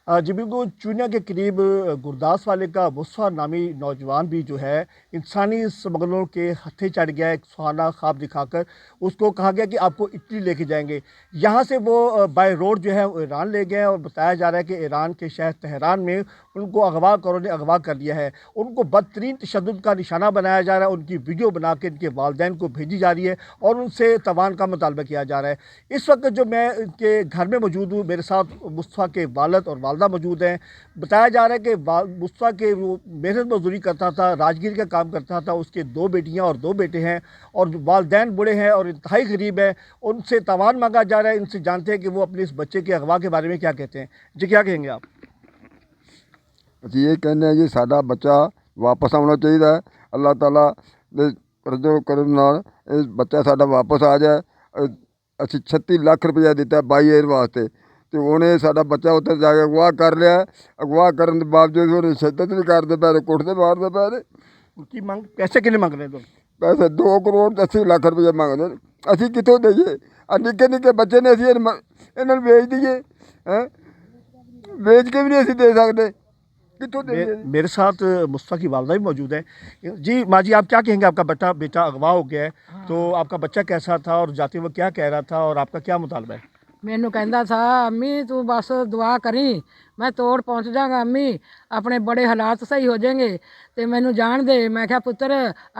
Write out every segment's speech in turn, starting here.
जी बिल्कुल, चूनिया के करीब गुरदास वाले का मुस्फा नामी नौजवान भी जो है इंसानी स्मगलरों के हत्थे चढ़ गया। एक सुहाना ख्वाब दिखाकर उसको कहा गया कि आपको इटली लेके जाएंगे। यहाँ से वो बाय रोड जो है वो ईरान ले गए और बताया जा रहा है कि ईरान के शहर तेहरान में उनको अगवा ने अगवा कर लिया है। उनको बदतरीन तशद्दुद का निशाना बनाया जा रहा है। उनकी वीडियो बना के इनके वालदैन को भेजी जा रही है और उनसे तवान का मुतालबा किया जा रहा है। इस वक्त जो मैं इनके घर में मौजूद हूँ, मेरे साथ मुस्तफ़ा के वालिद और वालदा मौजूद हैं। बताया जा रहा है कि मुस्तफ़ा के वो मेहनत मजदूरी करता था, राजगिरी का काम करता था। उसके दो बेटियां और दो बेटे हैं और वालदैन बूढ़े हैं और इंतहाई गरीब है। उनसे तवान मांगा जा रहा है। इनसे जानते हैं कि वो अपने इस बच्चे के अगवा के बारे में क्या कहते हैं। जी क्या कहेंगे आप? ਅਸੀਂ ਇਹ ਕਹਿੰਦੇ ਹਾਂ ਜੀ, ਸਾਡਾ ਬੱਚਾ ਵਾਪਸ ਆਉਣਾ ਚਾਹੀਦਾ ਹੈ। ਅੱਲਾਹ ਤਾਲਾ ਦੇ ਕਰਜ਼ੋ ਕਰਨ ਨਾਲ ਇਹ ਬੱਚਾ ਸਾਡਾ ਵਾਪਸ ਆ ਜਾਏ। ਅਸੀਂ 36 ਲੱਖ ਰੁਪਇਆ ਦਿੱਤਾ ਬਾਈ ਏਅਰ ਵਾਸਤੇ, ਅਤੇ ਉਹਨੇ ਸਾਡਾ ਬੱਚਾ ਉੱਥੇ ਜਾ ਕੇ ਅਗਵਾ ਕਰ ਲਿਆ। ਅਗਵਾ ਕਰਨ ਦੇ ਬਾਵਜੂਦ ਉਹਨੇ ਸ਼ਿੱਦਤ ਵੀ ਕਰਦੇ ਪਏ ਨੇ, ਕੁੱਟਦੇ ਮਾਰਦੇ ਪਏ ਨੇ। उनकी मांग पैसे के लिए मांग रहे हैं लोग। ਪੈਸੇ 2 ਕਰੋੜ 80 ਲੱਖ ਰੁਪਇਆ ਮੰਗਦੇ ਨੇ। ਅਸੀਂ ਕਿੱਥੋਂ ਦੇਈਏ? ਆ ਨਿੱਕੇ ਨਿੱਕੇ ਬੱਚੇ ਨੇ, ਅਸੀਂ ਇਹਨਾਂ ਨੂੰ ਵੇਚ ਦਈਏ? ਹੈਂ, ਵੇਚ ਕੇ ਵੀ ਨਹੀਂ ਅਸੀਂ ਦੇ ਸਕਦੇ। कितों दे दिए? मेरे साथ मुस्तफ़ा की वालदा भी मौजूद है। जी माँ जी, आप क्या कहेंगे? आपका बेटा अगवा हो गया है, तो आपका बच्चा कैसा था और जाते हुए क्या कह रहा था और आपका क्या मुतालबा है? ਮੈਨੂੰ ਕਹਿੰਦਾ ਸਾ ਅੰਮੀ ਤੂੰ ਬਸ ਦੁਆ ਕਰੀ, ਮੈਂ ਤੋੜ ਪਹੁੰਚ ਜਾਗਾ ਅੰਮੀ, ਆਪਣੇ ਬੜੇ ਹਾਲਾਤ ਸਹੀ ਹੋ ਜਾਣਗੇ ਤੇ ਮੈਨੂੰ ਜਾਣ ਦੇ। ਮੈਂ ਕਿਹਾ ਪੁੱਤਰ,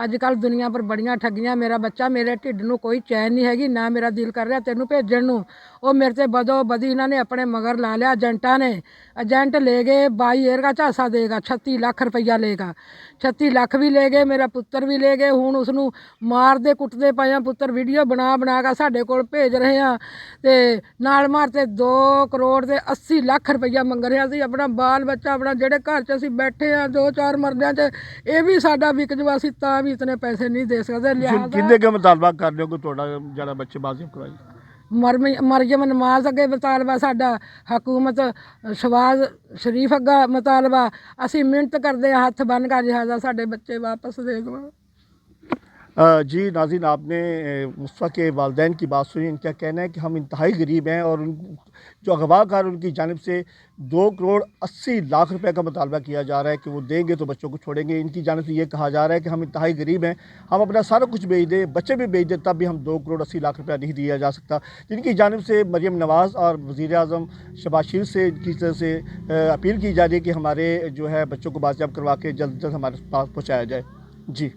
ਅੱਜ ਕੱਲ ਦੁਨੀਆ ਪਰ ਬੜੀਆਂ ਠੱਗੀਆਂ, ਮੇਰਾ ਬੱਚਾ, ਮੇਰੇ ਢਿੱਡ ਨੂੰ ਕੋਈ ਚੈਨ ਨਹੀਂ ਹੈਗੀ, ਨਾ ਮੇਰਾ ਦਿਲ ਕਰ ਰਿਹਾ ਤੈਨੂੰ ਭੇਜਣ ਨੂੰ। ਉਹ ਮੇਰੇ ਤੇ ਬਦੋ ਬਦੀ ਇਹਨਾਂ ਨੇ ਆਪਣੇ ਮਗਰ ਲਾ ਲਿਆ ਏਜੰਟਾਂ ਨੇ। ਏਜੰਟ ਲੈ ਗਏ 22 ਏਰ ਦਾ ਝਾਂਸਾ ਦੇਗਾ, 36 ਲੱਖ ਰੁਪਈਆ ਲਏਗਾ। 36 ਲੱਖ ਵੀ ਲੈ ਗਏ, ਮੇਰਾ ਪੁੱਤਰ ਵੀ ਲੈ ਗਏ। ਹੁਣ ਉਸ ਨੂੰ ਮਾਰਦੇ ਕੁੱਟਦੇ ਪਏ ਆ। ਪੁੱਤਰ ਵੀਡੀਓ ਬਣਾ ਬਣਾ ਕੇ ਸਾਡੇ ਕੋਲ ਭੇਜ ਰਹੇ ਆ ਤੇ ਨਾਲ ਮਾਰ ਤੇ 2 ਕਰੋੜ ਤੇ 80 ਲੱਖ ਰੁਪਈਆ ਮੰਗ ਰਿਹਾ ਸੀ। ਆਪਣਾ ਬਾਲ ਬੱਚਾ, ਆਪਣਾ ਜਿਹੜੇ ਘਰ 'ਚ ਅਸੀਂ ਬੈਠੇ ਆ 2-4 ਮਰਦਿਆਂ 'ਚ, ਇਹ ਵੀ ਸਾਡਾ ਵਿਕ ਜਵਾ, ਅਸੀਂ ਤਾਂ ਵੀ ਇਤਨੇ ਪੈਸੇ ਨਹੀਂ ਦੇ ਸਕਦੇ। ਲਿਹਾਜ਼ਾ कितने का मुतालबा कर रहे हो कि थोड़ा ज़्यादा बच्चे बाजी करवाइए? ਮਰਯਮ ਨਵਾਜ਼ ਅੱਗੇ ਮੁਤਾਲਬਾ ਸਾਡਾ, ਹਕੂਮਤ ਸ਼ਵਾਜ਼ ਸ਼ਰੀਫ ਅੱਗਾ ਮੁਤਾਲਬਾ। ਅਸੀਂ ਮਿਹਨਤ ਕਰਦੇ ਹਾਂ ਹੱਥ ਬੰਨ੍ਹ ਕੇ, ਲਿਹਾਜ਼ਾ ਸਾਡੇ ਬੱਚੇ ਵਾਪਸ ਦੇ ਦਿਓ। जी नाज़रीन, आपने मुस्तफ़ा के वालदैन की बात सुनी। इनका कहना है कि हम इंतहाई गरीब हैं और जो अगवाकार उनकी जानिब से 2 करोड़ 80 लाख रुपए का मुतालबा किया जा रहा है कि वो देंगे तो बच्चों को छोड़ेंगे। इनकी जानिब से ये कहा जा रहा है कि हम इंतहाई गरीब हैं, हम अपना सारा कुछ बेच दें, बच्चे भी बेच दें, तब भी हम 2 करोड़ 80 लाख रुपया नहीं दिया जा सकता। जिनकी जानिब से मरियम नवाज़ और वज़ीर आज़म शहबाज शरीफ से की तरफ से अपील की जा रही है कि हमारे जो है बच्चों को बाजियाब करवा के जल्द से जल्द हमारे पास पहुँचाया जाए। जी।